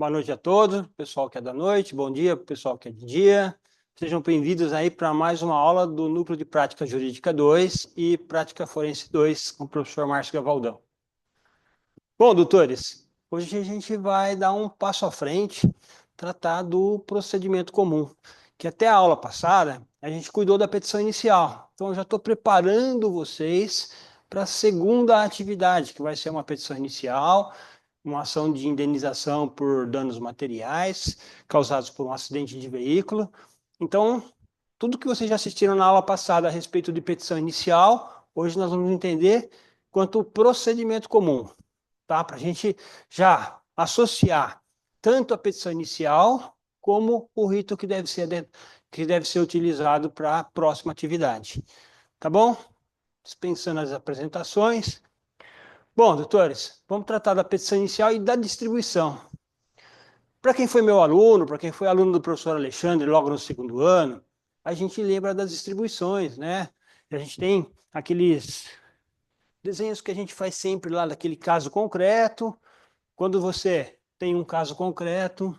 Boa noite a todos, pessoal que é da noite, bom dia, pessoal que é de dia. Sejam bem-vindos aí para mais uma aula do Núcleo de Prática Jurídica 2 e Prática Forense 2 com o professor Márcio Gavaldão. Bom, doutores, hoje a gente vai dar um passo à frente, tratar do procedimento comum, que até a aula passada a gente cuidou da petição inicial. Então, eu já estou preparando vocês para a segunda atividade, que vai ser uma petição inicial, uma ação de indenização por danos materiais causados por um acidente de veículo. Então, tudo que vocês já assistiram na aula passada a respeito de petição inicial, hoje nós vamos entender quanto procedimento comum, tá? Para a gente já associar tanto a petição inicial como o rito que deve ser utilizado para a próxima atividade. Tá bom? Dispensando as apresentações. Bom, doutores, vamos tratar da petição inicial e da distribuição. Para quem foi meu aluno, para quem foi aluno do professor Alexandre logo no segundo ano, a gente lembra das distribuições, né? A gente tem aqueles desenhos que a gente faz sempre lá daquele caso concreto. Quando você tem um caso concreto,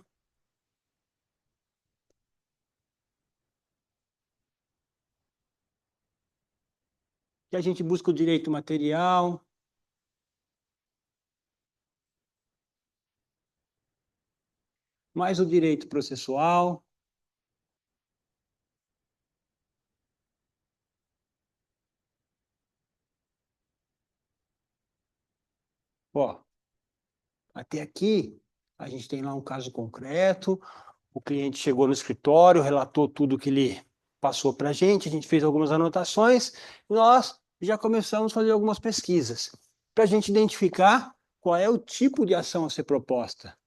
que a gente busca o direito material, mais o direito processual. Ó, até aqui a gente tem lá um caso concreto, o cliente chegou no escritório, relatou tudo que ele passou para a gente fez algumas anotações, e nós já começamos a fazer algumas pesquisas para a gente identificar qual é o tipo de ação a ser proposta.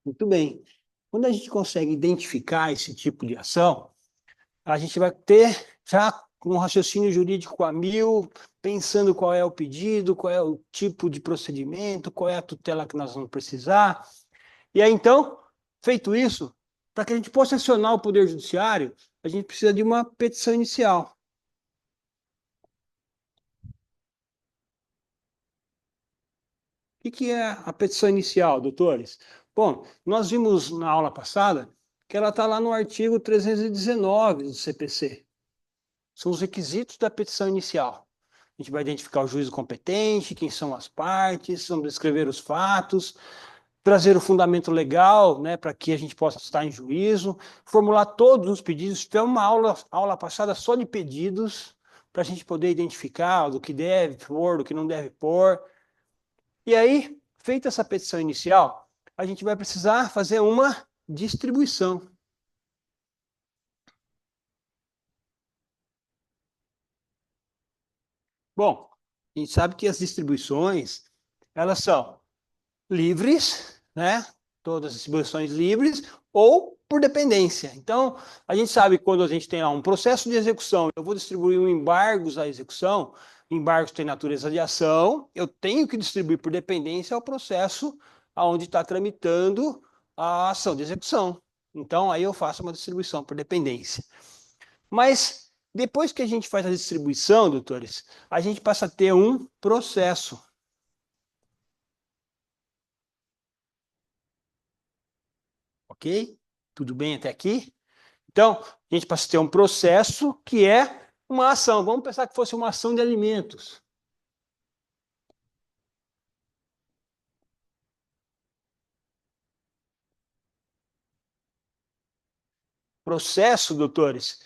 Muito bem. Quando a gente consegue identificar esse tipo de ação, a gente vai ter já um raciocínio jurídico a mil, pensando qual é o pedido, qual é o tipo de procedimento, qual é a tutela que nós vamos precisar. E aí, então, feito isso, para que a gente possa acionar o Poder Judiciário, a gente precisa de uma petição inicial. O que é a petição inicial, doutores? Bom, nós vimos na aula passada que ela está lá no artigo 319 do CPC. São os requisitos da petição inicial. A gente vai identificar o juízo competente, quem são as partes, vamos descrever os fatos, trazer o fundamento legal, né, para que a gente possa estar em juízo, formular todos os pedidos. Tivemos uma aula passada só de pedidos, para a gente poder identificar do que deve pôr, do que não deve pôr. E aí, feita essa petição inicial, a gente vai precisar fazer uma distribuição. Bom, a gente sabe que as distribuições, elas são livres, né? Todas as distribuições livres, ou por dependência. Então, a gente sabe que quando a gente tem lá um processo de execução, eu vou distribuir um embargos à execução, embargos têm natureza de ação, eu tenho que distribuir por dependência ao processo onde está tramitando a ação de execução. Então, aí eu faço uma distribuição por dependência. Mas, depois que a gente faz a distribuição, doutores, a gente passa a ter um processo. Ok? Tudo bem até aqui? Então, a gente passa a ter um processo que é uma ação. Vamos pensar que fosse uma ação de alimentos. Processo, doutores,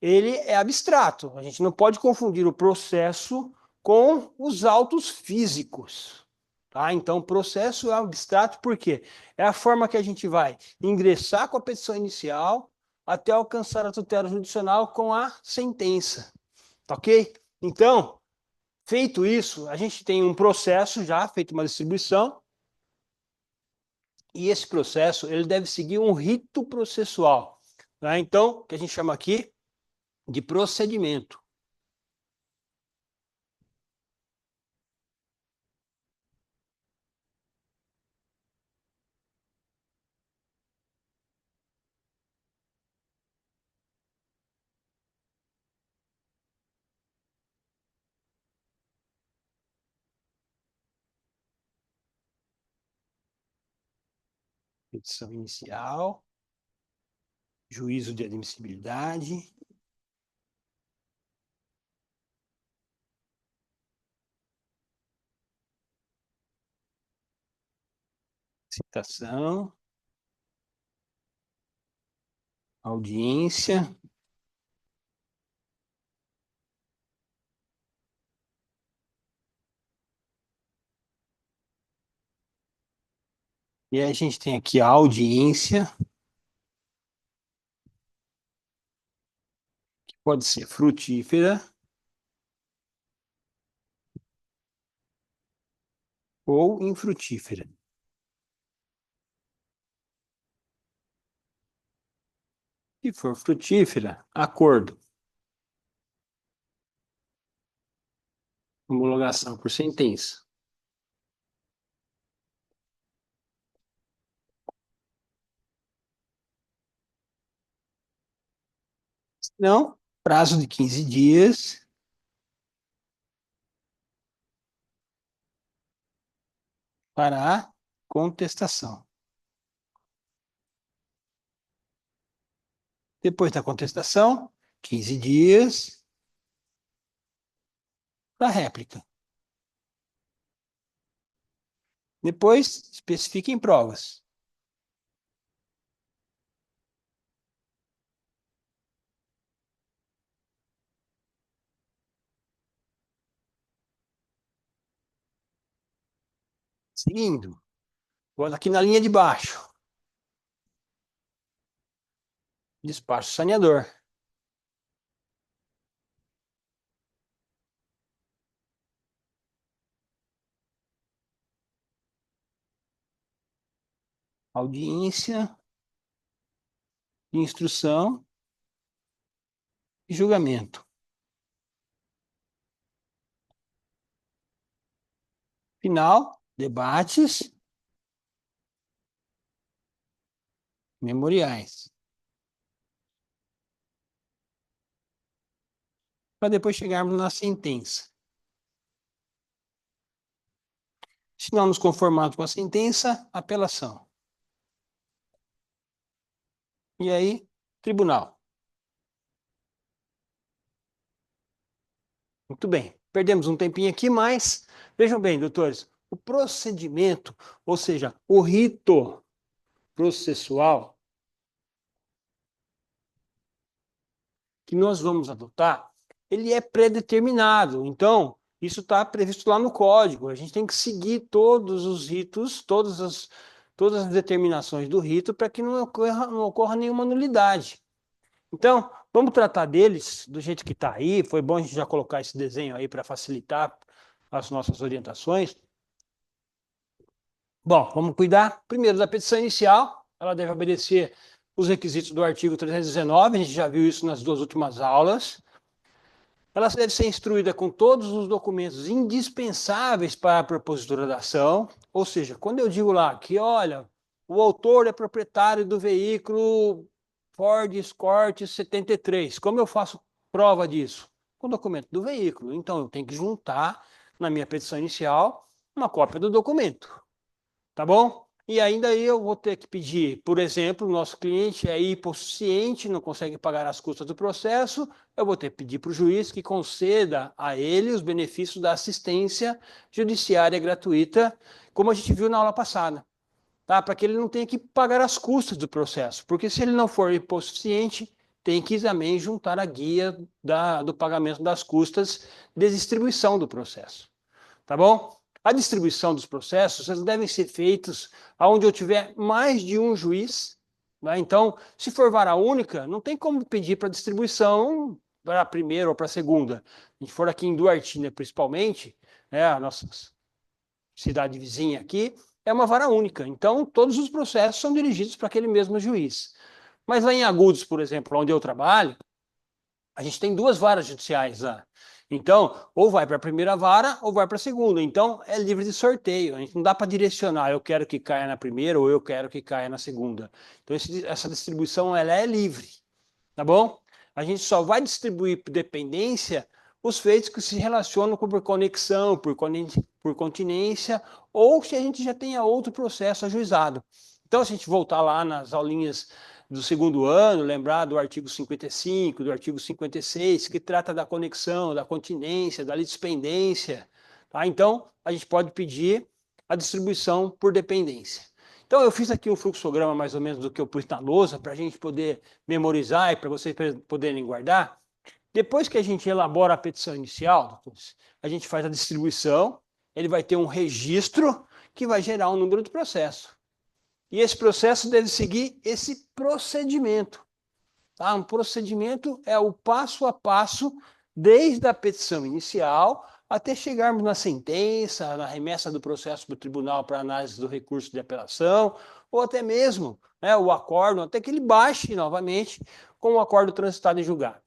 ele é abstrato. A gente não pode confundir o processo com os autos físicos. Tá? Então, processo é abstrato por quê? É a forma que a gente vai ingressar com a petição inicial até alcançar a tutela judicial com a sentença. Tá ok? Então, feito isso, a gente tem um processo já, feito uma distribuição, e esse processo ele deve seguir um rito processual. Tá? Então, que a gente chama aqui de procedimento. Petição inicial, juízo de admissibilidade, citação, audiência, e aí a gente tem aqui a audiência, que pode ser frutífera ou infrutífera. Se for frutífera, acordo. Homologação por sentença. Não, prazo de 15 dias para a contestação. Depois da contestação, 15 dias para réplica. Depois, especifiquem provas. Seguindo, vou aqui na linha de baixo. Despacho saneador. Audiência, instrução e julgamento. Final, debates, memoriais. Para depois chegarmos na sentença. Se não nos conformarmos com a sentença, apelação. E aí, tribunal. Muito bem. Perdemos um tempinho aqui, mas vejam bem, doutores, o procedimento, ou seja, o rito processual que nós vamos adotar, ele é pré-determinado. Então, isso está previsto lá no código. A gente tem que seguir todos os ritos, todas as determinações do rito para que não ocorra nenhuma nulidade. Então, vamos tratar deles do jeito que está aí. Foi bom a gente já colocar esse desenho aí para facilitar as nossas orientações. Bom, vamos cuidar primeiro da petição inicial. Ela deve obedecer os requisitos do artigo 319, a gente já viu isso nas duas últimas aulas. Ela deve ser instruída com todos os documentos indispensáveis para a propositura da ação, ou seja, quando eu digo lá que, olha, o autor é proprietário do veículo Ford Escort 73, como eu faço prova disso? Com o documento do veículo. Então, eu tenho que juntar na minha petição inicial uma cópia do documento, tá bom? E ainda aí eu vou ter que pedir, por exemplo, o nosso cliente é hipossuficiente, não consegue pagar as custas do processo, eu vou ter que pedir para o juiz que conceda a ele os benefícios da assistência judiciária gratuita, como a gente viu na aula passada, tá? Para que ele não tenha que pagar as custas do processo, porque se ele não for hipossuficiente, tem que também juntar a guia do pagamento das custas de distribuição do processo, tá bom? A distribuição dos processos eles devem ser feitos onde eu tiver mais de um juiz, né? Então, se for vara única, não tem como pedir para distribuição para a primeira ou para a segunda. Se a gente for aqui em Duartina, principalmente, né, a nossa cidade vizinha aqui, é uma vara única. Então, todos os processos são dirigidos para aquele mesmo juiz. Mas lá em Agudos, por exemplo, onde eu trabalho, a gente tem duas varas judiciais lá. Então, ou vai para a primeira vara ou vai para a segunda. Então, é livre de sorteio. A gente não dá para direcionar, eu quero que caia na primeira ou eu quero que caia na segunda. Então, essa distribuição ela é livre, tá bom? A gente só vai distribuir por dependência os feitos que se relacionam por conexão, por continência, ou se a gente já tenha outro processo ajuizado. Então, se a gente voltar lá nas aulinhas do segundo ano, lembrar do artigo 55, do artigo 56, que trata da conexão, da continência, da litispendência, tá? Então, a gente pode pedir a distribuição por dependência. Então, eu fiz aqui um fluxograma mais ou menos do que eu pus na lousa, para a gente poder memorizar e para vocês poderem guardar. Depois que a gente elabora a petição inicial, a gente faz a distribuição, ele vai ter um registro que vai gerar um número de processo. E esse processo deve seguir esse procedimento. Tá? Um procedimento é o passo a passo, desde a petição inicial até chegarmos na sentença, na remessa do processo para o tribunal para análise do recurso de apelação, ou até mesmo, né, o acórdão, até que ele baixe novamente com o acórdão transitado em julgado.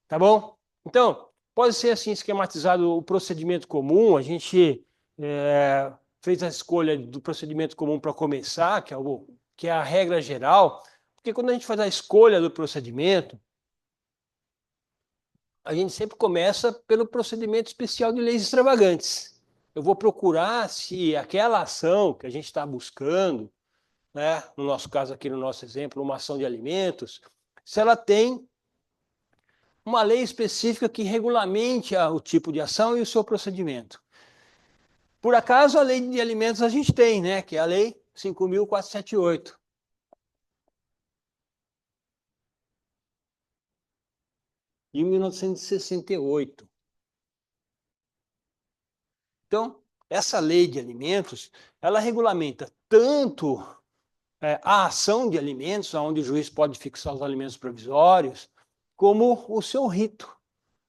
Tá bom? Então, pode ser assim esquematizado o procedimento comum. A gente fez a escolha do procedimento comum para começar, que é a regra geral, porque quando a gente faz a escolha do procedimento, a gente sempre começa pelo procedimento especial de leis extravagantes. Eu vou procurar se aquela ação que a gente está buscando, né, no nosso caso aqui, no nosso exemplo, uma ação de alimentos, se ela tem uma lei específica que regulamente o tipo de ação e o seu procedimento. Por acaso, a lei de alimentos a gente tem, né? Que é a lei 5.478. De 1968. Então, essa lei de alimentos, ela regulamenta tanto a ação de alimentos, onde o juiz pode fixar os alimentos provisórios, como o seu rito,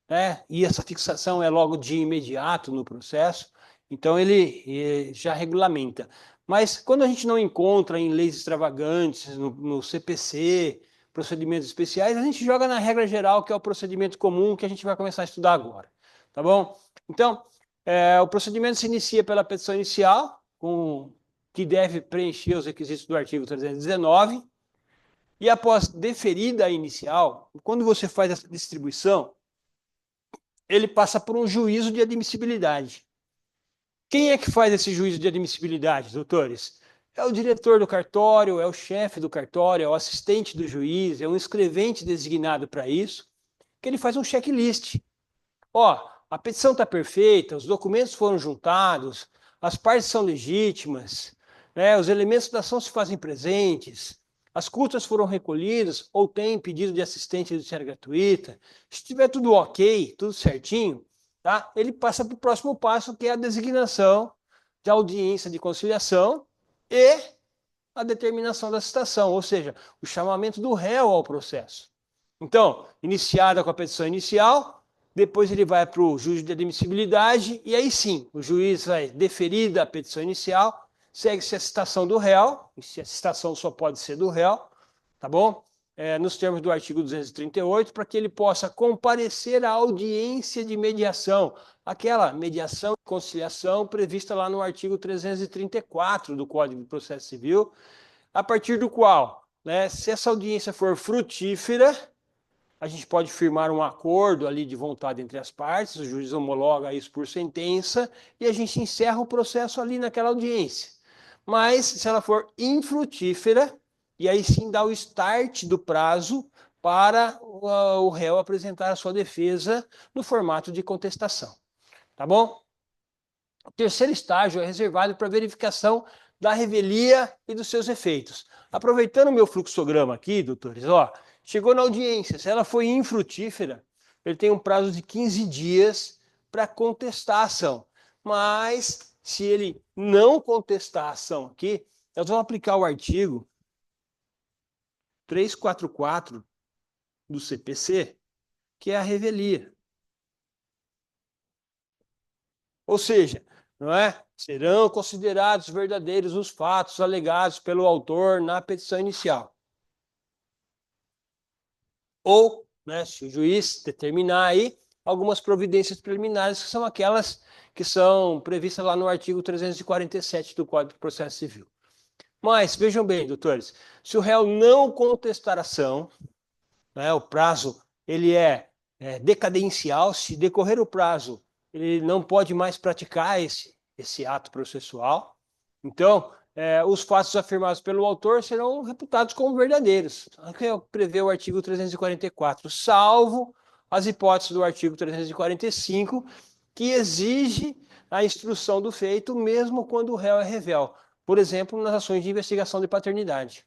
né? E essa fixação é logo de imediato no processo, então ele já regulamenta. Mas quando a gente não encontra em leis extravagantes, no CPC, procedimentos especiais, a gente joga na regra geral, que é o procedimento comum, que a gente vai começar a estudar agora, tá bom? Então, o procedimento se inicia pela petição inicial, que deve preencher os requisitos do artigo 319, e após deferida a inicial, quando você faz essa distribuição, ele passa por um juízo de admissibilidade. Quem é que faz esse juízo de admissibilidade, doutores? É o diretor do cartório, é o chefe do cartório, é o assistente do juiz, é um escrevente designado para isso, que ele faz um checklist. Ó, a petição está perfeita, os documentos foram juntados, as partes são legítimas, né, os elementos da ação se fazem presentes, as cultas foram recolhidas ou tem pedido de assistente judiciária gratuita. Se tiver tudo ok, tudo certinho, tá? Ele passa para o próximo passo, que é a designação de audiência de conciliação e a determinação da citação, ou seja, o chamamento do réu ao processo. Então, iniciada com a petição inicial, depois ele vai para o juízo de admissibilidade, e aí sim, o juiz vai deferir a petição inicial, segue-se a citação do réu, e se a citação só pode ser do réu, tá bom? Nos termos do artigo 238, para que ele possa comparecer à audiência de mediação, aquela mediação e conciliação prevista lá no artigo 334 do Código de Processo Civil, a partir do qual, né, se essa audiência for frutífera, a gente pode firmar um acordo ali de vontade entre as partes, o juiz homologa isso por sentença e a gente encerra o processo ali naquela audiência. Mas, se ela for infrutífera, e aí sim dá o start do prazo para o réu apresentar a sua defesa no formato de contestação. Tá bom? O terceiro estágio é reservado para verificação da revelia e dos seus efeitos. Aproveitando o meu fluxograma aqui, doutores, ó, chegou na audiência, se ela foi infrutífera, ele tem um prazo de 15 dias para contestar a ação. Mas, se ele não contestar a ação aqui, nós vamos aplicar o artigo 344 do CPC, que é a revelia. Ou seja, não é? Serão considerados verdadeiros os fatos alegados pelo autor na petição inicial. Ou, né, se o juiz determinar aí, algumas providências preliminares, que são aquelas que são previstas lá no artigo 347 do Código de Processo Civil. Mas, vejam bem, doutores, se o réu não contestar a ação, né, o prazo ele é decadencial, se decorrer o prazo, ele não pode mais praticar esse ato processual. Então, os fatos afirmados pelo autor serão reputados como verdadeiros, que prevê o artigo 344, salvo as hipóteses do artigo 345, que exige a instrução do feito mesmo quando o réu é revel. Por exemplo, nas ações de investigação de paternidade.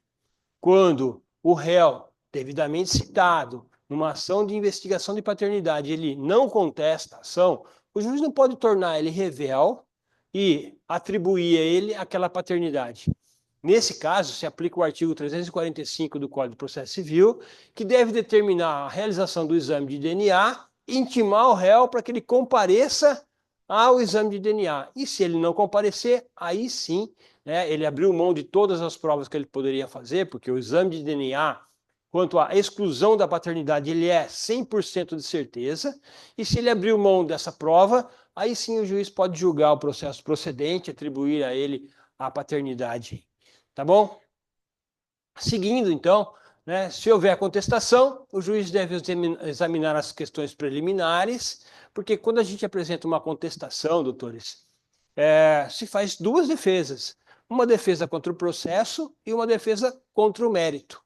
Quando o réu, devidamente citado, numa ação de investigação de paternidade, ele não contesta a ação, o juiz não pode tornar ele revel e atribuir a ele aquela paternidade. Nesse caso, se aplica o artigo 345 do Código de Processo Civil, que deve determinar a realização do exame de DNA, intimar o réu para que ele compareça ao exame de DNA. E se ele não comparecer, aí sim, né, ele abriu mão de todas as provas que ele poderia fazer, porque o exame de DNA, quanto à exclusão da paternidade, ele é 100% de certeza, e se ele abriu mão dessa prova, aí sim o juiz pode julgar o processo procedente, atribuir a ele a paternidade. Tá bom? Seguindo, então, né, se houver contestação, o juiz deve examinar as questões preliminares, porque quando a gente apresenta uma contestação, doutores, se faz duas defesas. Uma defesa contra o processo e uma defesa contra o mérito.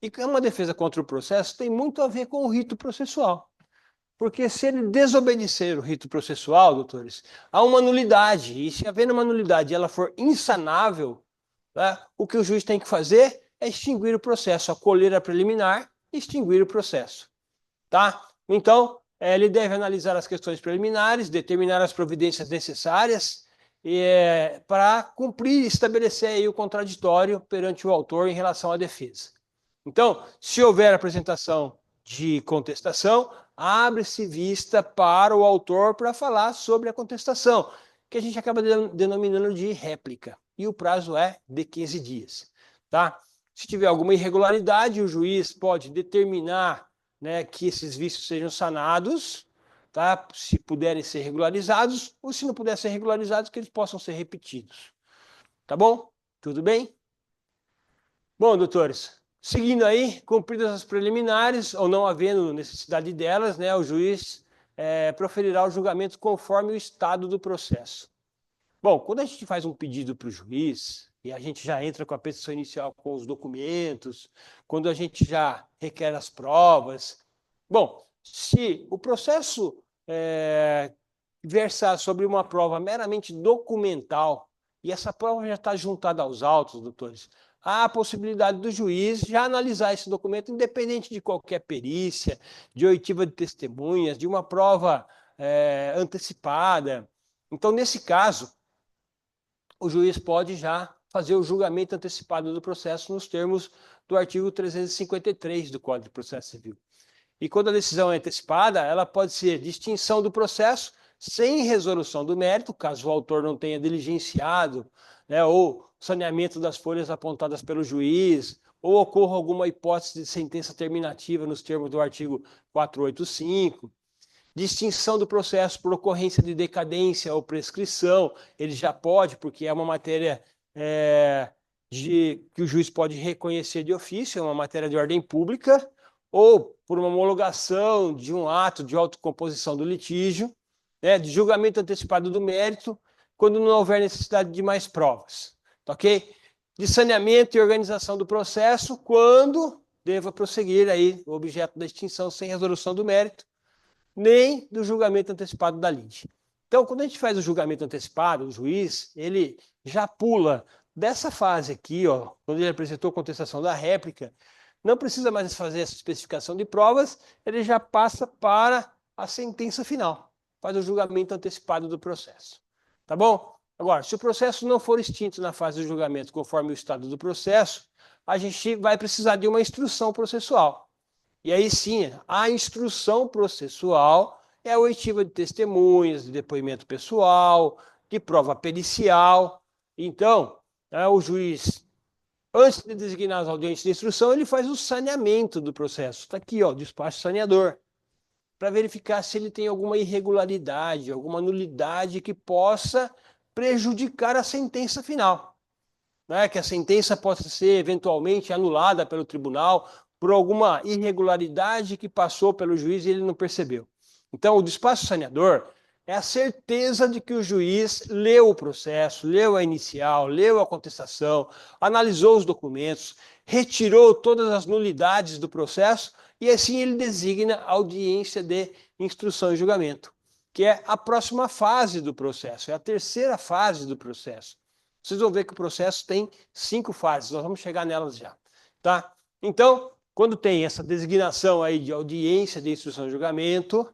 E uma defesa contra o processo tem muito a ver com o rito processual. Porque se ele desobedecer o rito processual, doutores, há uma nulidade. E se haver uma nulidade e ela for insanável, né, o que o juiz tem que fazer é extinguir o processo, acolher a preliminar e extinguir o processo. Tá? Então, ele deve analisar as questões preliminares, determinar as providências necessárias para cumprir e estabelecer aí o contraditório perante o autor em relação à defesa. Então, se houver apresentação de contestação, abre-se vista para o autor para falar sobre a contestação, que a gente acaba denominando de réplica. E o prazo é de 15 dias. Tá? Se tiver alguma irregularidade, o juiz pode determinar, né, que esses vícios sejam sanados, tá? Se puderem ser regularizados, ou se não puderem ser regularizados, que eles possam ser repetidos. Tá bom? Tudo bem? Bom, doutores, seguindo aí, cumpridas as preliminares, ou não havendo necessidade delas, né, o juiz proferirá o julgamento conforme o estado do processo. Bom, quando a gente faz um pedido para o juiz, e a gente já entra com a petição inicial com os documentos, quando a gente já requer as provas. Bom, se o processo versar sobre uma prova meramente documental, e essa prova já está juntada aos autos, doutores, há a possibilidade do juiz já analisar esse documento, independente de qualquer perícia, de oitiva de testemunhas, de uma prova antecipada. Então, nesse caso, o juiz pode já fazer o julgamento antecipado do processo nos termos do artigo 353 do Código de Processo Civil. E quando a decisão é antecipada, ela pode ser de extinção do processo sem resolução do mérito, caso o autor não tenha diligenciado, né, ou saneamento das folhas apontadas pelo juiz, ou ocorra alguma hipótese de sentença terminativa nos termos do artigo 485, de extinção do processo por ocorrência de decadência ou prescrição, ele já pode, porque é uma matéria que o juiz pode reconhecer de ofício, é uma matéria de ordem pública, ou por uma homologação de um ato de autocomposição do litígio, né, de julgamento antecipado do mérito, quando não houver necessidade de mais provas, tá ok? De saneamento e organização do processo, quando deva prosseguir aí o objeto da extinção sem resolução do mérito, nem do julgamento antecipado da lide. Então, quando a gente faz o julgamento antecipado, o juiz, ele já pula dessa fase aqui, ó, quando ele apresentou a contestação da réplica, não precisa mais fazer essa especificação de provas, ele já passa para a sentença final, faz o julgamento antecipado do processo. Tá bom? Agora, se o processo não for extinto na fase do julgamento conforme o estado do processo, a gente vai precisar de uma instrução processual. E aí sim, a instrução processual é a oitiva de testemunhas, de depoimento pessoal, de prova pericial. Então, o juiz, antes de designar as audiências de instrução, ele faz o saneamento do processo. Está aqui, ó, despacho saneador, para verificar se ele tem alguma irregularidade, alguma nulidade que possa prejudicar a sentença final. Né? Que a sentença possa ser eventualmente anulada pelo tribunal por alguma irregularidade que passou pelo juiz e ele não percebeu. Então, o despacho saneador é a certeza de que o juiz leu o processo, leu a inicial, leu a contestação, analisou os documentos, retirou todas as nulidades do processo e assim ele designa a audiência de instrução e julgamento, que é a próxima fase do processo, é a terceira fase do processo. Vocês vão ver que o processo tem 5 fases, nós vamos chegar nelas já, tá? Então, quando tem essa designação aí de audiência de instrução e julgamento,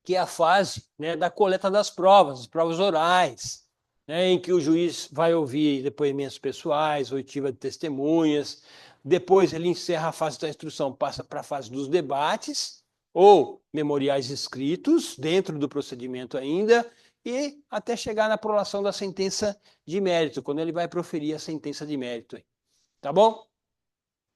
que é a fase, né, da coleta das provas, as provas orais, né, em que o juiz vai ouvir depoimentos pessoais, oitiva de testemunhas, depois ele encerra a fase da instrução, passa para a fase dos debates, ou memoriais escritos, dentro do procedimento ainda, e até chegar na prolação da sentença de mérito, quando ele vai proferir a sentença de mérito. Tá bom?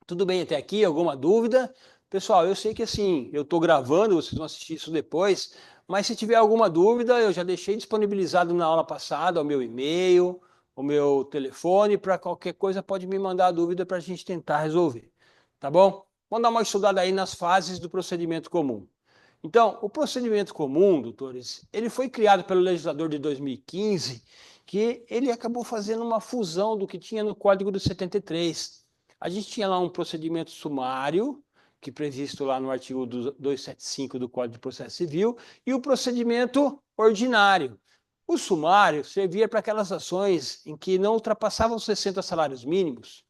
Tudo bem até aqui? Alguma dúvida? Pessoal, eu sei que assim, eu estou gravando, vocês vão assistir isso depois, mas se tiver alguma dúvida, eu já deixei disponibilizado na aula passada o meu e-mail, o meu telefone, para qualquer coisa pode me mandar a dúvida para a gente tentar resolver. Tá bom? Vamos dar uma estudada aí nas fases do procedimento comum. Então, o procedimento comum, doutores, ele foi criado pelo legislador de 2015, que ele acabou fazendo uma fusão do que tinha no Código do 73. A gente tinha lá um procedimento sumário, que previsto lá no artigo 275 do Código de Processo Civil, e o procedimento ordinário. O sumário servia para aquelas ações em que não ultrapassavam 60 salários mínimos.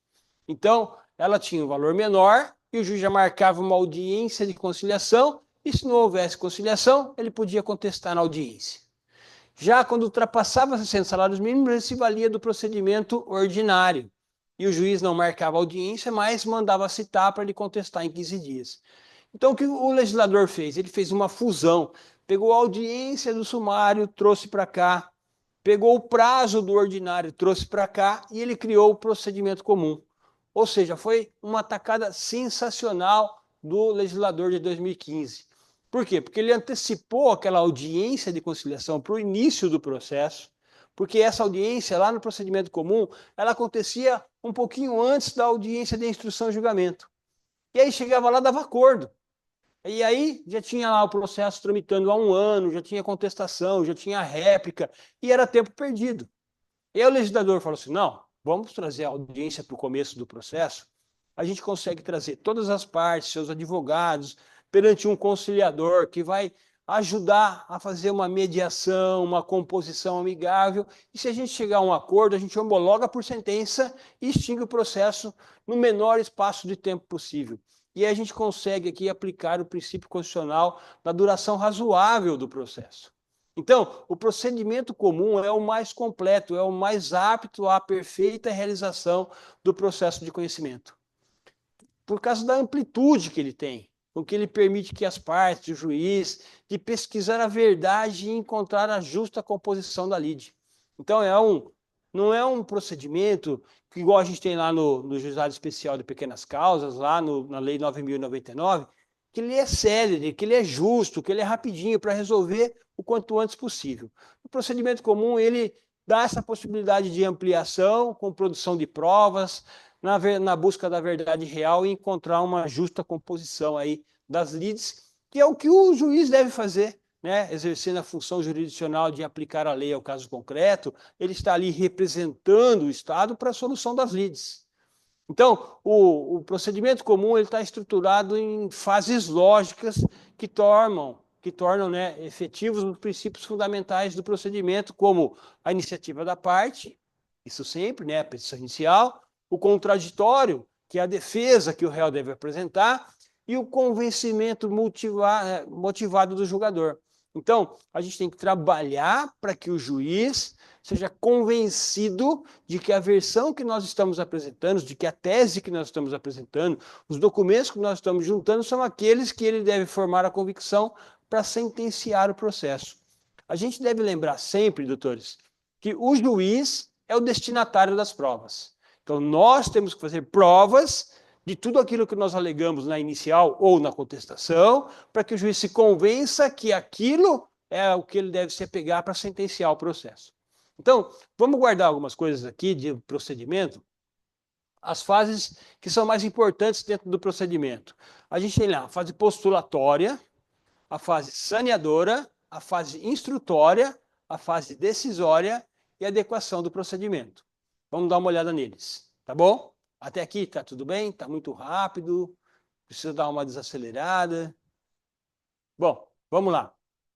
Então, ela tinha um valor menor e o juiz já marcava uma audiência de conciliação e se não houvesse conciliação, ele podia contestar na audiência. Já quando ultrapassava 60 salários mínimos, ele se valia do procedimento ordinário. E o juiz não marcava audiência, mas mandava citar para ele contestar em 15 dias. Então, o que o legislador fez? Ele fez uma fusão, pegou a audiência do sumário, trouxe para cá, pegou o prazo do ordinário, trouxe para cá e ele criou o procedimento comum. Ou seja, foi uma tacada sensacional do legislador de 2015. Por quê? Porque ele antecipou aquela audiência de conciliação para o início do processo, porque essa audiência lá no procedimento comum, ela acontecia um pouquinho antes da audiência de instrução e julgamento. E aí chegava lá, dava acordo. E aí já tinha lá o processo tramitando há um ano, já tinha contestação, já tinha réplica, e era tempo perdido. E aí o legislador falou assim, não, vamos trazer a audiência para o começo do processo, a gente consegue trazer todas as partes, seus advogados, perante um conciliador que vai ajudar a fazer uma mediação, uma composição amigável, e se a gente chegar a um acordo, a gente homologa por sentença e extingue o processo no menor espaço de tempo possível. E aí a gente consegue aqui aplicar o princípio constitucional da duração razoável do processo. Então, o procedimento comum é o mais completo, é o mais apto à perfeita realização do processo de conhecimento. Por causa da amplitude que ele tem, o que ele permite que as partes, o juiz, de pesquisar a verdade e encontrar a justa composição da lide. Então, não é um procedimento que, igual a gente tem lá no Juizado Especial de Pequenas Causas, lá na Lei 9.099, que ele é célere, que ele é justo, que ele é rapidinho para resolver o quanto antes possível. O procedimento comum, ele dá essa possibilidade de ampliação com produção de provas, na busca da verdade real e encontrar uma justa composição aí das lides, que é o que o juiz deve fazer, né? Exercendo a função jurisdicional de aplicar a lei ao caso concreto, ele está ali representando o Estado para a solução das lides. Então, o procedimento comum ele está estruturado em fases lógicas que tornam né, efetivos os princípios fundamentais do procedimento, como a iniciativa da parte, isso sempre, né, a petição inicial, o contraditório, que é a defesa que o réu deve apresentar, e o convencimento motivado do julgador. Então, a gente tem que trabalhar para que o juiz seja convencido de que a versão que nós estamos apresentando, de que a tese que nós estamos apresentando, os documentos que nós estamos juntando são aqueles que ele deve formar a convicção para sentenciar o processo. A gente deve lembrar sempre, doutores, que o juiz é o destinatário das provas. Então, nós temos que fazer provas de tudo aquilo que nós alegamos na inicial ou na contestação, para que o juiz se convença que aquilo é o que ele deve se apegar para sentenciar o processo. Então, vamos guardar algumas coisas aqui de procedimento, as fases que são mais importantes dentro do procedimento. A gente tem lá a fase postulatória, a fase saneadora, a fase instrutória, a fase decisória e a adequação do procedimento. Vamos dar uma olhada neles, tá bom? Até aqui tá tudo bem? Tá muito rápido? Precisa dar uma desacelerada? Bom, vamos lá.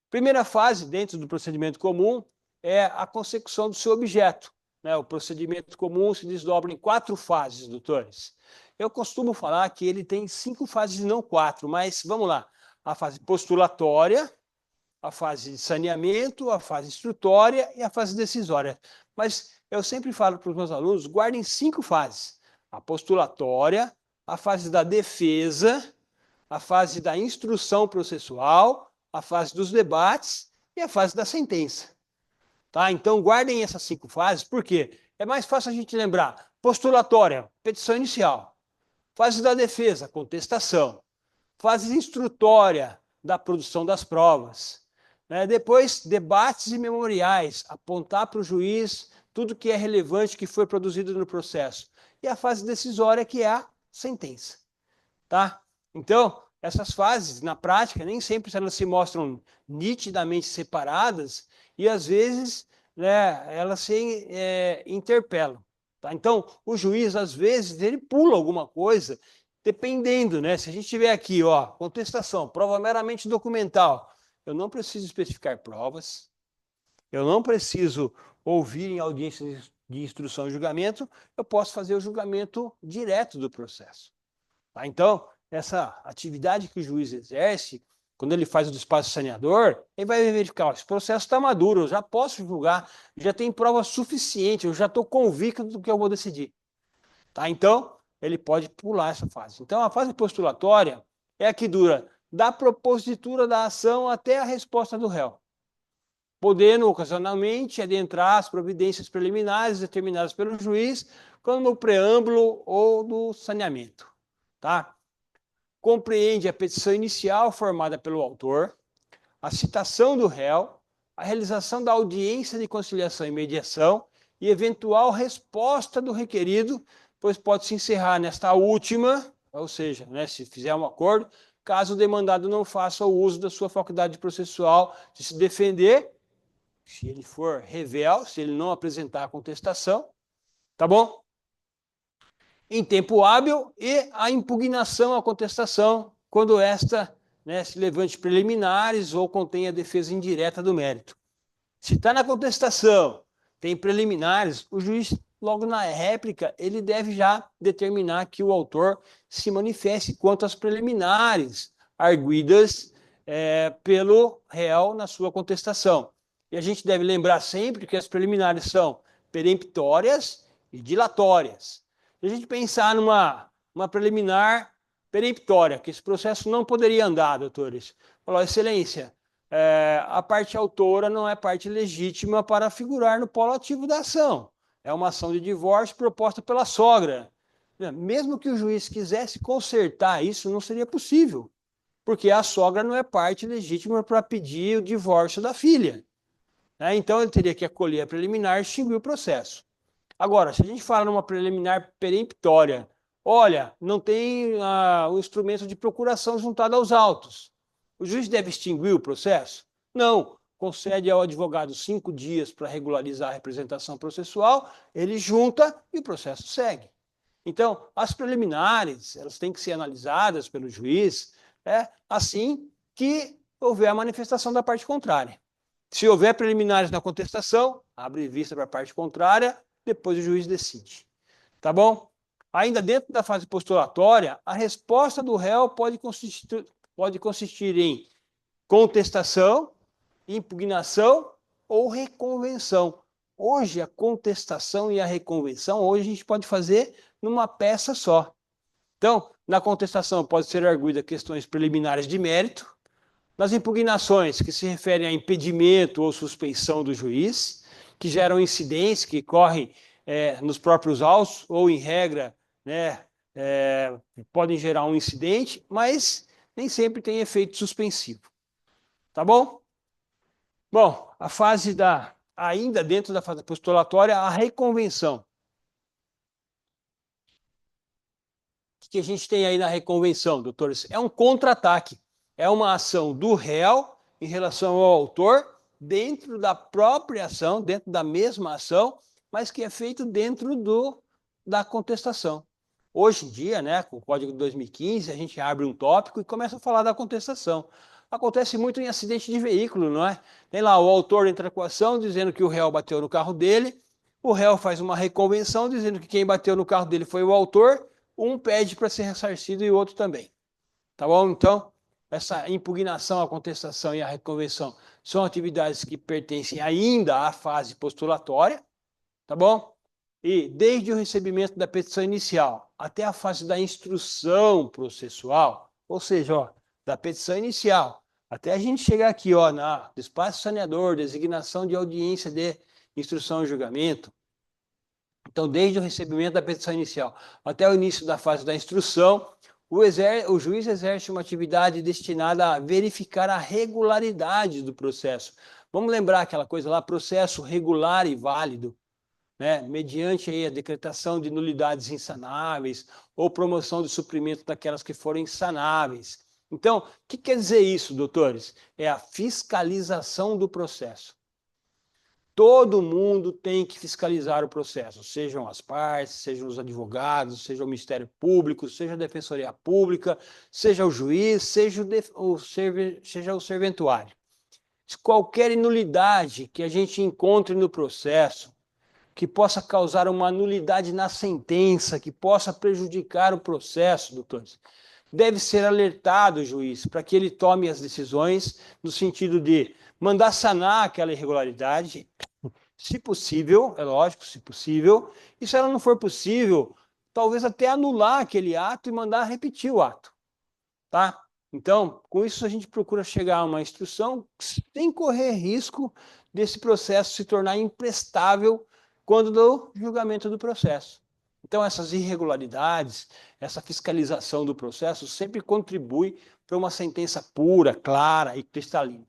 Primeira fase dentro do procedimento comum é a consecução do seu objeto. Né? O procedimento comum se desdobra em 4 fases, doutores. Eu costumo falar que ele tem 5 fases e não 4, mas vamos lá. A fase postulatória, a fase de saneamento, a fase instrutória e a fase decisória. Mas eu sempre falo para os meus alunos, guardem 5 fases. A postulatória, a fase da defesa, a fase da instrução processual, a fase dos debates e a fase da sentença. Tá? Então, guardem essas 5 fases, porque é mais fácil a gente lembrar. Postulatória, petição inicial. Fase da defesa, contestação. Fase instrutória, da produção das provas. Depois, debates e memoriais, apontar para o juiz tudo que é relevante que foi produzido no processo. E a fase decisória, que é a sentença. Tá? Então, essas fases, na prática, nem sempre elas se mostram nitidamente separadas e, às vezes, né, elas se interpelam. Tá? Então, o juiz, às vezes, ele pula alguma coisa, dependendo, né? Se a gente tiver aqui, ó, contestação, prova meramente documental, eu não preciso especificar provas, eu não preciso ouvir em audiência de instrução e julgamento, eu posso fazer o julgamento direto do processo. Tá? Então, essa atividade que o juiz exerce, quando ele faz o despacho saneador, ele vai verificar, ó, esse processo está maduro, eu já posso julgar, já tem prova suficiente, eu já estou convicto do que eu vou decidir. Tá? Então, ele pode pular essa fase. Então, a fase postulatória é a que dura da propositura da ação até a resposta do réu, podendo, ocasionalmente, adentrar as providências preliminares determinadas pelo juiz, como no preâmbulo ou no saneamento. Tá? Compreende a petição inicial formada pelo autor, a citação do réu, a realização da audiência de conciliação e mediação e eventual resposta do requerido, pois pode se encerrar nesta última, ou seja, né, se fizer um acordo, caso o demandado não faça o uso da sua faculdade processual de se defender, se ele for revel, se ele não apresentar a contestação, tá bom? Em tempo hábil e a impugnação à contestação, quando esta, né, se levante preliminares ou contenha defesa indireta do mérito. Se está na contestação, tem preliminares, o juiz, logo na réplica, ele deve já determinar que o autor se manifeste quanto às preliminares arguidas pelo réu na sua contestação. E a gente deve lembrar sempre que as preliminares são peremptórias e dilatórias. Se a gente pensar numa preliminar peremptória, que esse processo não poderia andar, doutores, falou, excelência, a parte autora não é parte legítima para figurar no polo ativo da ação. É uma ação de divórcio proposta pela sogra. Mesmo que o juiz quisesse consertar isso, não seria possível, porque a sogra não é parte legítima para pedir o divórcio da filha. Então, ele teria que acolher a preliminar e extinguir o processo. Agora, se a gente fala numa preliminar peremptória, olha, não tem o instrumento de procuração juntado aos autos. O juiz deve extinguir o processo? Não. Concede ao advogado 5 dias para regularizar a representação processual, ele junta e o processo segue. Então, as preliminares, elas têm que ser analisadas pelo juiz, assim que houver a manifestação da parte contrária. Se houver preliminares na contestação, abre vista para a parte contrária, depois o juiz decide. Tá bom? Ainda dentro da fase postulatória, a resposta do réu pode consistir em contestação, impugnação ou reconvenção. Hoje, a contestação e a reconvenção, hoje a gente pode fazer numa peça só. Então, na contestação pode ser arguida questões preliminares de mérito, nas impugnações que se referem a impedimento ou suspeição do juiz, que geram incidentes que correm nos próprios autos ou, em regra, né, podem gerar um incidente, mas nem sempre tem efeito suspensivo. Tá bom? Bom, a fase ainda dentro da fase postulatória, a reconvenção. O que a gente tem aí na reconvenção, doutores? É um contra-ataque. É uma ação do réu em relação ao autor, dentro da própria ação, dentro da mesma ação, mas que é feito dentro da contestação. Hoje em dia, né, com o Código de 2015, a gente abre um tópico e começa a falar da contestação. Acontece muito em acidente de veículo, não é? Tem lá o autor entra com a ação dizendo que o réu bateu no carro dele, o réu faz uma reconvenção dizendo que quem bateu no carro dele foi o autor, um pede para ser ressarcido e o outro também. Tá bom? Então, essa impugnação, a contestação e a reconvenção são atividades que pertencem ainda à fase postulatória, tá bom? E desde o recebimento da petição inicial até a fase da instrução processual, ou seja, ó, da petição inicial até a gente chegar aqui, ó, na despacho saneador, designação de audiência de instrução e julgamento. Então, desde o recebimento da petição inicial até o início da fase da instrução, o juiz exerce uma atividade destinada a verificar a regularidade do processo. Vamos lembrar aquela coisa lá, processo regular e válido, né? Mediante aí a decretação de nulidades insanáveis ou promoção de suprimento daquelas que forem insanáveis. Então, o que quer dizer isso, doutores? É a fiscalização do processo. Todo mundo tem que fiscalizar o processo, sejam as partes, sejam os advogados, seja o Ministério Público, seja a Defensoria Pública, seja o juiz, seja o serventuário. Qualquer nulidade que a gente encontre no processo, que possa causar uma nulidade na sentença, que possa prejudicar o processo, doutores, deve ser alertado o juiz para que ele tome as decisões no sentido de mandar sanar aquela irregularidade, se possível, é lógico, se possível, e se ela não for possível, talvez até anular aquele ato e mandar repetir o ato, tá? Então, com isso a gente procura chegar a uma instrução sem correr risco desse processo se tornar imprestável quando do julgamento do processo. Então, essas irregularidades, essa fiscalização do processo sempre contribui para uma sentença pura, clara e cristalina,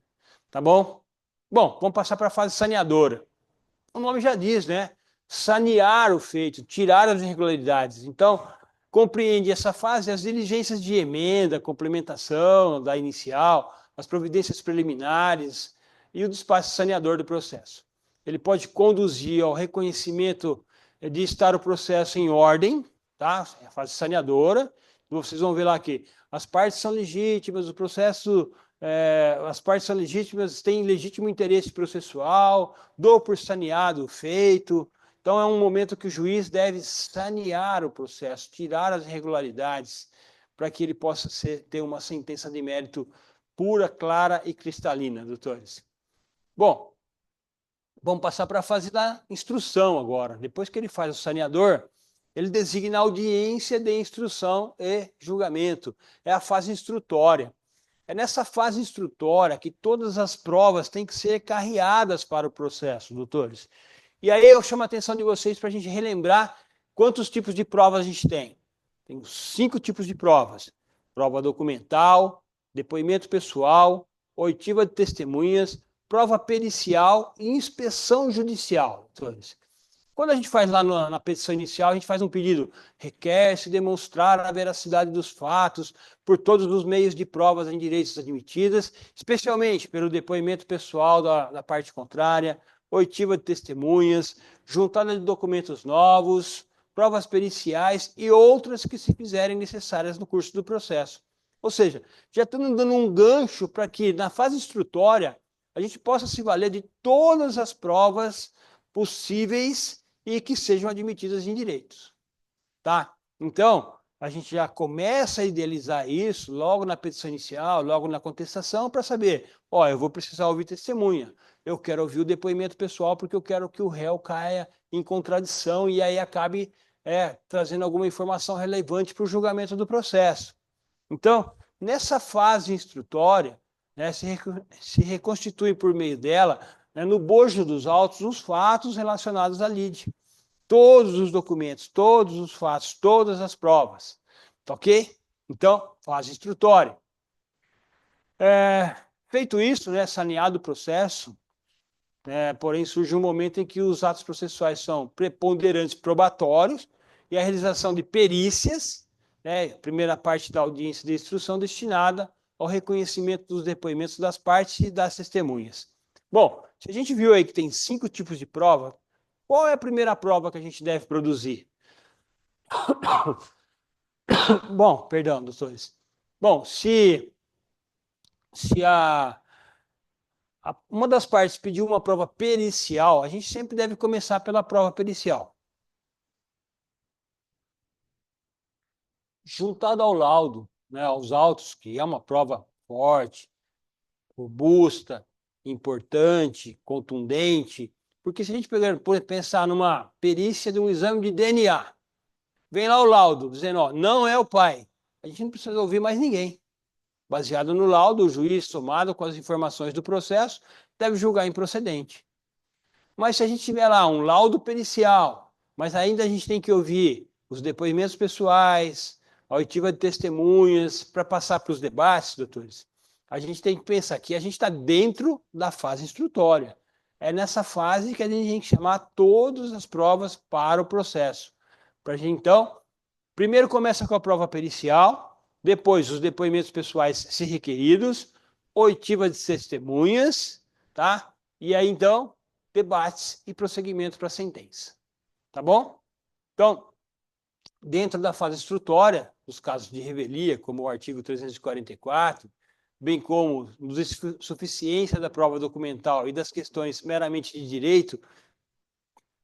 tá bom? Bom, vamos passar para a fase saneadora. O nome já diz, né? Sanear o feito, tirar as irregularidades. Então, compreende essa fase as diligências de emenda, complementação da inicial, as providências preliminares e o despacho saneador do processo. Ele pode conduzir ao reconhecimento de estar o processo em ordem, tá? É a fase saneadora. Vocês vão ver lá que as partes são legítimas, o processo as partes são legítimas, têm legítimo interesse processual, dou por saneado o feito. Então, é um momento que o juiz deve sanear o processo, tirar as irregularidades, para que ele possa ter uma sentença de mérito pura, clara e cristalina, doutores. Bom, vamos passar para a fase da instrução agora. Depois que ele faz o saneador, ele designa a audiência de instrução e julgamento. É a fase instrutória. É nessa fase instrutória que todas as provas têm que ser carreadas para o processo, doutores. E aí eu chamo a atenção de vocês para a gente relembrar quantos tipos de provas a gente tem. Tem 5 tipos de provas. Prova documental, depoimento pessoal, oitiva de testemunhas, prova pericial e inspeção judicial, doutores. Quando a gente faz lá na petição inicial, a gente faz um pedido, requer-se demonstrar a veracidade dos fatos por todos os meios de provas em direitos admitidas, especialmente pelo depoimento pessoal da parte contrária, oitiva de testemunhas, juntada de documentos novos, provas periciais e outras que se fizerem necessárias no curso do processo. Ou seja, já estamos dando um gancho para que na fase instrutória a gente possa se valer de todas as provas possíveis e que sejam admitidas em direitos, tá? Então, a gente já começa a idealizar isso logo na petição inicial, logo na contestação, para saber, ó, eu vou precisar ouvir testemunha, eu quero ouvir o depoimento pessoal porque eu quero que o réu caia em contradição e aí acabe trazendo alguma informação relevante para o julgamento do processo. Então, nessa fase instrutória, né, se reconstitui por meio dela, né, no bojo dos autos, os fatos relacionados à lide. Todos os documentos, todos os fatos, todas as provas. Tá ok? Então, fase instrutória. Feito isso, né, saneado o processo, porém surge um momento em que os atos processuais são preponderantes probatórios e a realização de perícias, né, primeira parte da audiência de instrução destinada ao reconhecimento dos depoimentos das partes e das testemunhas. Bom, se a gente viu aí que tem 5 tipos de prova, qual é a primeira prova que a gente deve produzir? Bom, perdão, doutores. Bom, se uma das partes pediu uma prova pericial, a gente sempre deve começar pela prova pericial. Juntado ao laudo, né, aos autos, que é uma prova forte, robusta, importante, contundente, porque se a gente pensar numa perícia de um exame de DNA, vem lá o laudo dizendo, ó, não é o pai, a gente não precisa ouvir mais ninguém. Baseado no laudo, o juiz, somado com as informações do processo, deve julgar improcedente. Mas se a gente tiver lá um laudo pericial, mas ainda a gente tem que ouvir os depoimentos pessoais, a oitiva de testemunhas, para passar para os debates, doutores, a gente tem que pensar que a gente está dentro da fase instrutória. É nessa fase que a gente tem que chamar todas as provas para o processo. Para a gente, então, primeiro começa com a prova pericial, depois os depoimentos pessoais se requeridos, oitiva de testemunhas, tá? E aí, então, debates e prosseguimento para a sentença. Tá bom? Então, dentro da fase instrutória, os casos de revelia, como o artigo 344, bem como nos insuficiência da prova documental e das questões meramente de direito,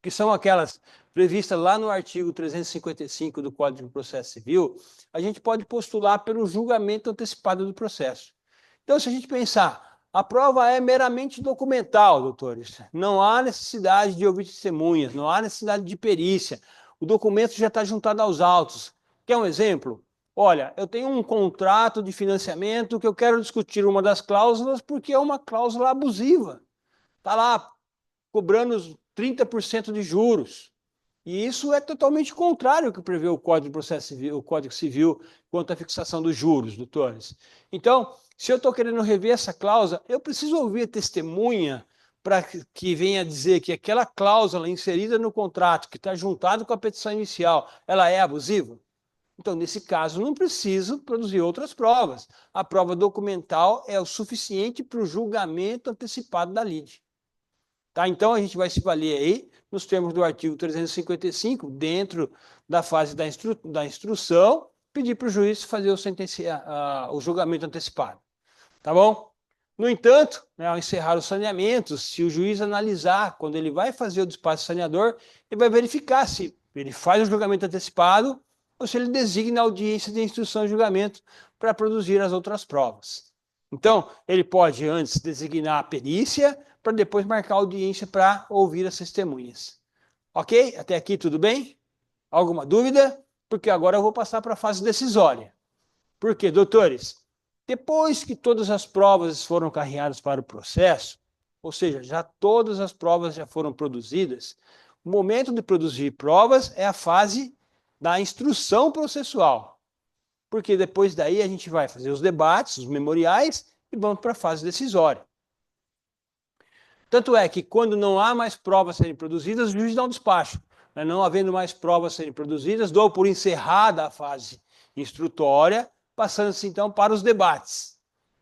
que são aquelas previstas lá no artigo 355 do Código de Processo Civil, a gente pode postular pelo julgamento antecipado do processo. Então, se a gente pensar, a prova é meramente documental, doutores. Não há necessidade de ouvir testemunhas, não há necessidade de perícia. O documento já está juntado aos autos. Quer um exemplo? Olha, eu tenho um contrato de financiamento que eu quero discutir uma das cláusulas porque é uma cláusula abusiva. Está lá cobrando 30% de juros. E isso é totalmente contrário ao que prevê o Código de Processo Civil, o Código Civil quanto à fixação dos juros, doutores. Então, se eu estou querendo rever essa cláusula, eu preciso ouvir a testemunha para que venha dizer que aquela cláusula inserida no contrato, que está juntado com a petição inicial, ela é abusiva? Então, nesse caso, não preciso produzir outras provas. A prova documental é o suficiente para o julgamento antecipado da lide. Tá? Então, a gente vai se valer aí, nos termos do artigo 355, dentro da fase da instrução, pedir para o juiz fazer o julgamento antecipado. Tá bom? No entanto, né, ao encerrar os saneamentos, se o juiz analisar, quando ele vai fazer o despacho saneador, ele vai verificar se ele faz o julgamento antecipado ou se ele designa a audiência de instrução e julgamento para produzir as outras provas. Então, ele pode antes designar a perícia para depois marcar a audiência para ouvir as testemunhas. Ok? Até aqui tudo bem? Alguma dúvida? Porque agora eu vou passar para a fase decisória. Por quê, doutores? Depois que todas as provas foram carreadas para o processo, ou seja, já todas as provas já foram produzidas, o momento de produzir provas é a fase da instrução processual. Porque depois daí a gente vai fazer os debates, os memoriais e vamos para a fase decisória. Tanto é que quando não há mais provas serem produzidas, o juiz dá um despacho. Não havendo mais provas serem produzidas, dou por encerrada a fase instrutória, passando-se então para os debates.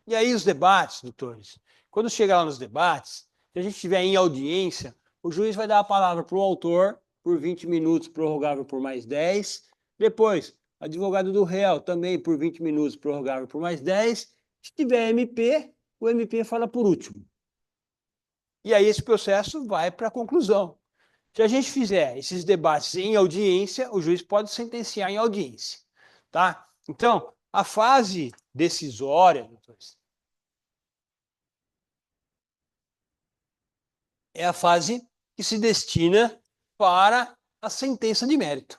E aí os debates, doutores, quando chegar lá nos debates, se a gente estiver em audiência, o juiz vai dar a palavra para o autor por 20 minutos, prorrogável por mais 10. Depois, advogado do réu também por 20 minutos, prorrogável por mais 10. Se tiver MP, o MP fala por último. E aí esse processo vai para a conclusão. Se a gente fizer esses debates em audiência, o juiz pode sentenciar em audiência. Tá? Então, a fase decisória, doutores, é a fase que se destina para a sentença de mérito.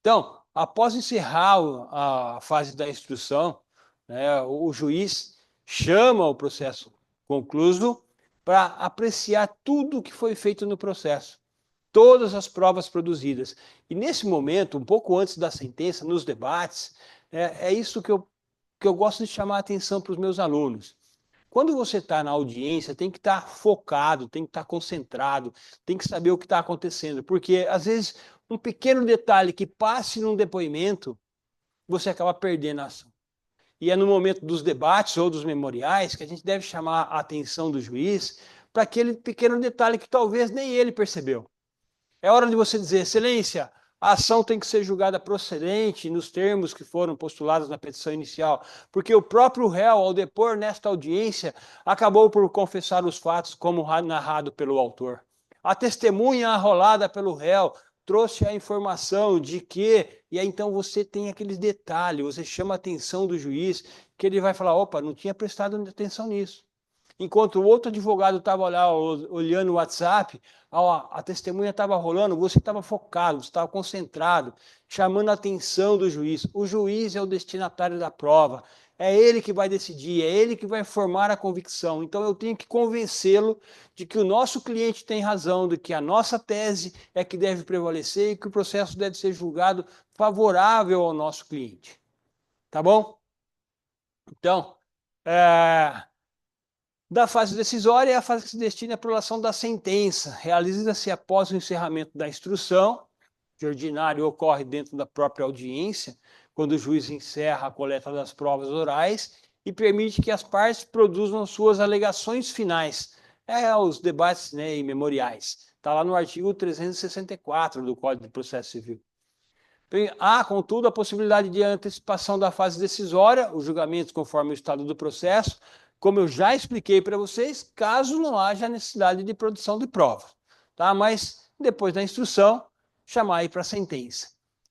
Então, após encerrar a fase da instrução, né, o juiz chama o processo concluso para apreciar tudo o que foi feito no processo, todas as provas produzidas. E nesse momento, um pouco antes da sentença, nos debates, é isso que eu gosto de chamar a atenção para os meus alunos. Quando você está na audiência, tem que estar focado, tem que estar concentrado, tem que saber o que está acontecendo, porque às vezes um pequeno detalhe que passe num depoimento, você acaba perdendo a ação. e é no momento dos debates ou dos memoriais que a gente deve chamar a atenção do juiz para aquele pequeno detalhe que talvez nem ele percebeu. É hora de você dizer, excelência, a ação tem que ser julgada procedente nos termos que foram postulados na petição inicial, porque o próprio réu, ao depor nesta audiência, acabou por confessar os fatos como narrado pelo autor. A testemunha arrolada pelo réu trouxe a informação de que, e aí então você tem aqueles detalhes, você chama a atenção do juiz, que ele vai falar, opa, não tinha prestado atenção nisso. Enquanto o outro advogado estava lá olhando o WhatsApp, a testemunha estava rolando, você estava focado, você estava concentrado, chamando a atenção do juiz. O juiz é o destinatário da prova, é ele que vai decidir, é ele que vai formar a convicção. Então eu tenho que convencê-lo de que o nosso cliente tem razão, de que a nossa tese é que deve prevalecer e que o processo deve ser julgado favorável ao nosso cliente. Tá bom? Então, da fase decisória é a fase que se destina à prolação da sentença. Realiza-se após o encerramento da instrução, de ordinário ocorre dentro da própria audiência, quando o juiz encerra a coleta das provas orais e permite que as partes produzam suas alegações finais. Os debates, né, e memoriais. Está lá no artigo 364 do Código de Processo Civil. Há, contudo, a possibilidade de antecipação da fase decisória, os julgamentos conforme o estado do processo, como eu já expliquei para vocês, caso não haja necessidade de produção de prova. Tá? Mas, depois da instrução, chamar aí para a sentença.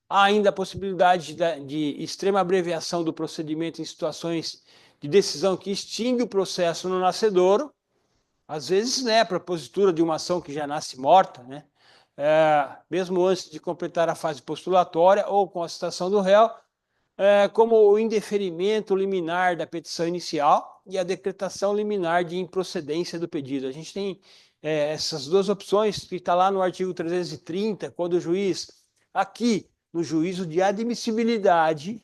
Há ainda a possibilidade de extrema abreviação do procedimento em situações de decisão que extingue o processo no nascedouro, às vezes, né, para a positura de uma ação que já nasce morta, né? Mesmo antes de completar a fase postulatória ou com a citação do réu, como o indeferimento liminar da petição inicial e a decretação liminar de improcedência do pedido. A gente tem essas duas opções que está lá no artigo 330, quando o juiz, aqui no juízo de admissibilidade,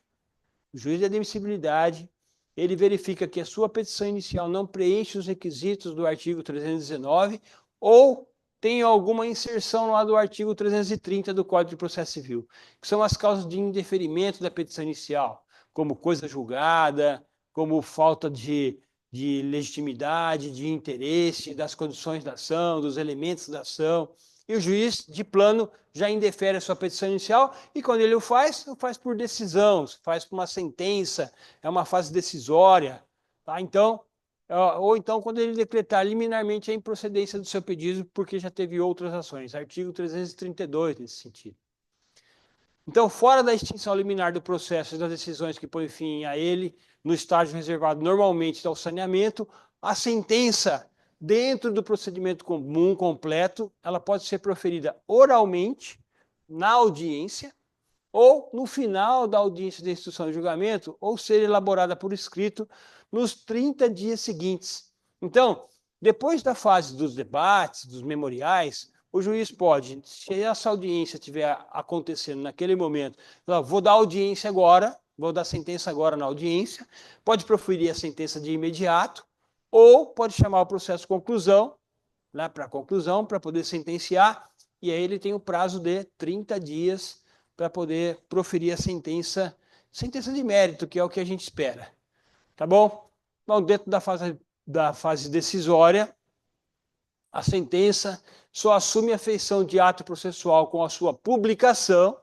ele verifica que a sua petição inicial não preenche os requisitos do artigo 319 ou tem alguma inserção lá do artigo 330 do Código de Processo Civil, que são as causas de indeferimento da petição inicial, como coisa julgada, como falta de legitimidade, de interesse, das condições da ação, dos elementos da ação. E o juiz, de plano, já indefere a sua petição inicial e quando ele o faz por decisão, faz por uma sentença, é uma fase decisória. Tá? Então, ou então quando ele decretar liminarmente a improcedência do seu pedido porque já teve outras ações. Artigo 332 nesse sentido. Então, fora da extinção liminar do processo e das decisões que põem fim a ele, no estágio reservado normalmente ao saneamento, a sentença dentro do procedimento comum completo, ela pode ser proferida oralmente na audiência ou no final da audiência de instrução e julgamento, ou ser elaborada por escrito nos 30 dias seguintes. Então, depois da fase dos debates, dos memoriais, o juiz pode, se essa audiência estiver acontecendo naquele momento, vou dar audiência agora, vou dar sentença agora na audiência, pode proferir a sentença de imediato, ou pode chamar o processo conclusão, né, para conclusão, para poder sentenciar, e aí ele tem o prazo de 30 dias para poder proferir a sentença de mérito, que é o que a gente espera. Tá bom? Bom, dentro da fase decisória, a sentença só assume a feição de ato processual com a sua publicação,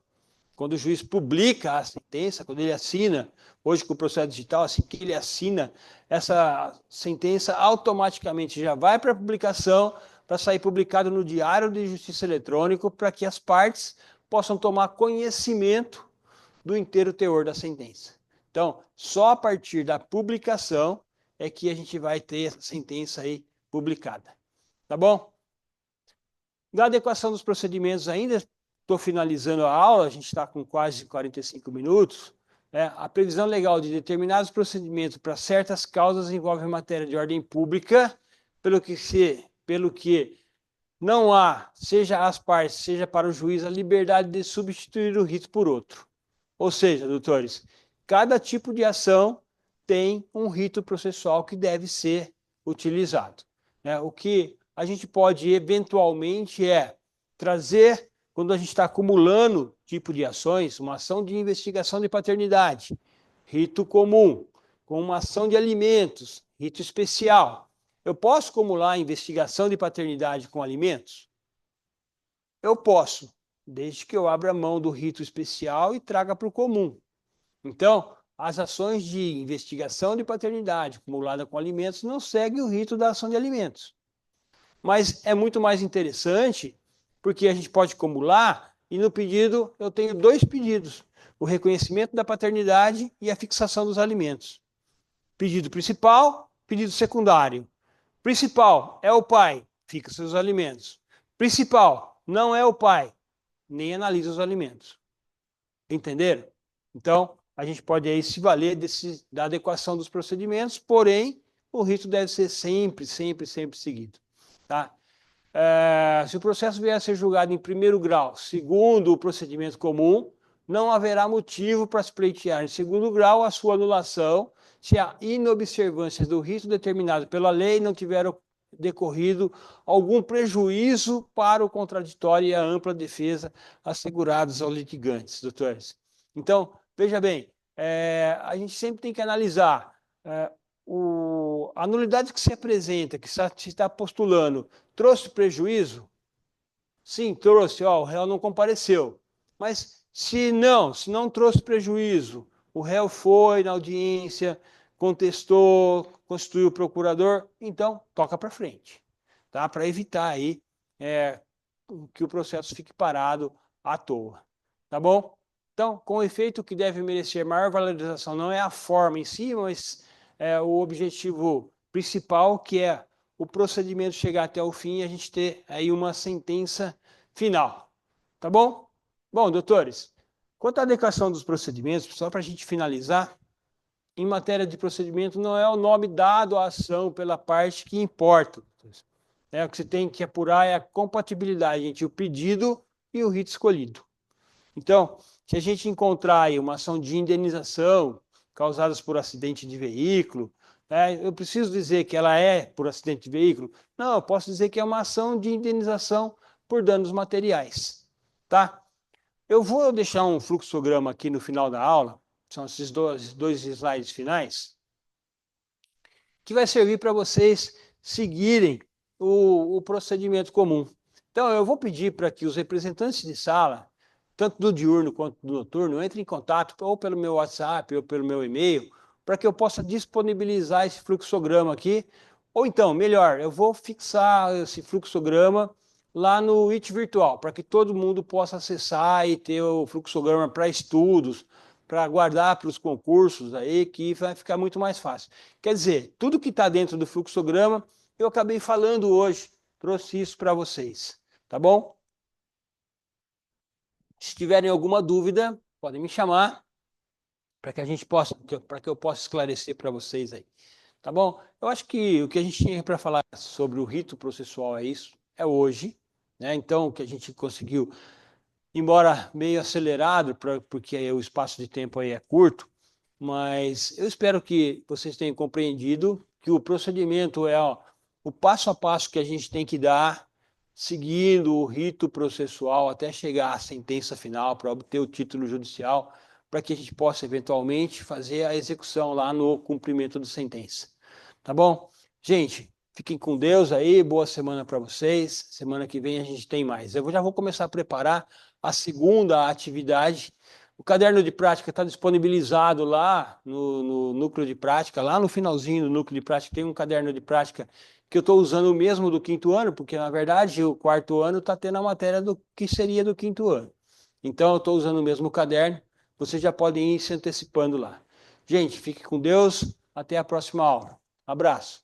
quando o juiz publica a sentença, quando ele assina, hoje com o processo digital, assim que ele assina, essa sentença automaticamente já vai para a publicação, para sair publicado no Diário de Justiça Eletrônico, para que as partes possam tomar conhecimento do inteiro teor da sentença. Então, só a partir da publicação é que a gente vai ter essa sentença aí publicada. Tá bom? Da adequação dos procedimentos ainda, estou finalizando a aula, a gente está com quase 45 minutos. A previsão legal de determinados procedimentos para certas causas envolve matéria de ordem pública, pelo que não há, seja às partes, seja para o juiz, a liberdade de substituir o rito por outro. Ou seja, doutores, cada tipo de ação tem um rito processual que deve ser utilizado. O que a gente pode, eventualmente, trazer, quando a gente está acumulando tipo de ações, uma ação de investigação de paternidade, rito comum. com uma ação de alimentos, rito especial, eu posso acumular investigação de paternidade com alimentos? Eu posso, desde que eu abra mão do rito especial e traga para o comum. Então, as ações de investigação de paternidade acumulada com alimentos não seguem o rito da ação de alimentos. Mas é muito mais interessante porque a gente pode acumular e no pedido eu tenho dois pedidos: o reconhecimento da paternidade e a fixação dos alimentos. Pedido principal, pedido secundário. Principal é o pai, fixa os alimentos. Principal não é o pai, nem analisa os alimentos. Entenderam? Então, a gente pode aí se valer da adequação dos procedimentos, porém, o rito deve ser sempre seguido. Tá? Se o processo vier a ser julgado em primeiro grau, segundo o procedimento comum, não haverá motivo para se pleitear em segundo grau a sua anulação se a inobservância do rito determinado pela lei não tiver decorrido algum prejuízo para o contraditório e a ampla defesa assegurados aos litigantes, doutores. Então, veja bem, a gente sempre tem que analisar a nulidade que se apresenta, que se está postulando, trouxe prejuízo? Sim, trouxe, o réu não compareceu. Mas se não trouxe prejuízo, o réu foi na audiência, contestou, constituiu o procurador, então toca para frente, tá? Para evitar aí que o processo fique parado à toa, tá bom? Então, com efeito, o que deve merecer maior valorização não é a forma em si, mas o objetivo principal, que é o procedimento chegar até o fim e a gente ter aí uma sentença final. Tá bom? Bom, doutores, quanto à adequação dos procedimentos, só para a gente finalizar, em matéria de procedimento não é o nome dado à ação pela parte que importa. O que você tem que apurar é a compatibilidade entre o pedido e o rito escolhido. Então, se a gente encontrar aí uma ação de indenização causadas por acidente de veículo, eu preciso dizer que ela é por acidente de veículo? Não, eu posso dizer que é uma ação de indenização por danos materiais. Tá? Eu vou deixar um fluxograma aqui no final da aula, são esses dois slides finais, que vai servir para vocês seguirem o procedimento comum. Então, eu vou pedir para que os representantes de sala, tanto do diurno quanto do noturno, entrem em contato ou pelo meu WhatsApp ou pelo meu e-mail, para que eu possa disponibilizar esse fluxograma aqui. Ou então, melhor, eu vou fixar esse fluxograma lá no IT Virtual, para que todo mundo possa acessar e ter o fluxograma para estudos, para guardar para os concursos aí, que vai ficar muito mais fácil. Quer dizer, tudo que está dentro do fluxograma, eu acabei falando hoje, trouxe isso para vocês, tá bom? Se tiverem alguma dúvida, podem me chamar para que a gente possa, para que eu possa esclarecer para vocês aí, tá bom? Eu acho que o que a gente tinha para falar sobre o rito processual é isso, é hoje, né? Então, o que a gente conseguiu, embora meio acelerado, porque o espaço de tempo aí é curto, mas eu espero que vocês tenham compreendido que o procedimento é o passo a passo que a gente tem que dar, seguindo o rito processual até chegar à sentença final para obter o título judicial, para que a gente possa eventualmente fazer a execução lá no cumprimento da sentença. Tá bom? Gente, fiquem com Deus aí, boa semana para vocês. Semana que vem a gente tem mais. Eu já vou começar a preparar a segunda atividade. O caderno de prática está disponibilizado lá no núcleo de prática, lá no finalzinho do núcleo de prática tem um caderno de prática que eu estou usando o mesmo do quinto ano, porque na verdade o quarto ano está tendo a matéria do que seria do quinto ano. Então eu estou usando o mesmo caderno, vocês já podem ir se antecipando lá. Gente, fique com Deus, até a próxima aula. Abraço.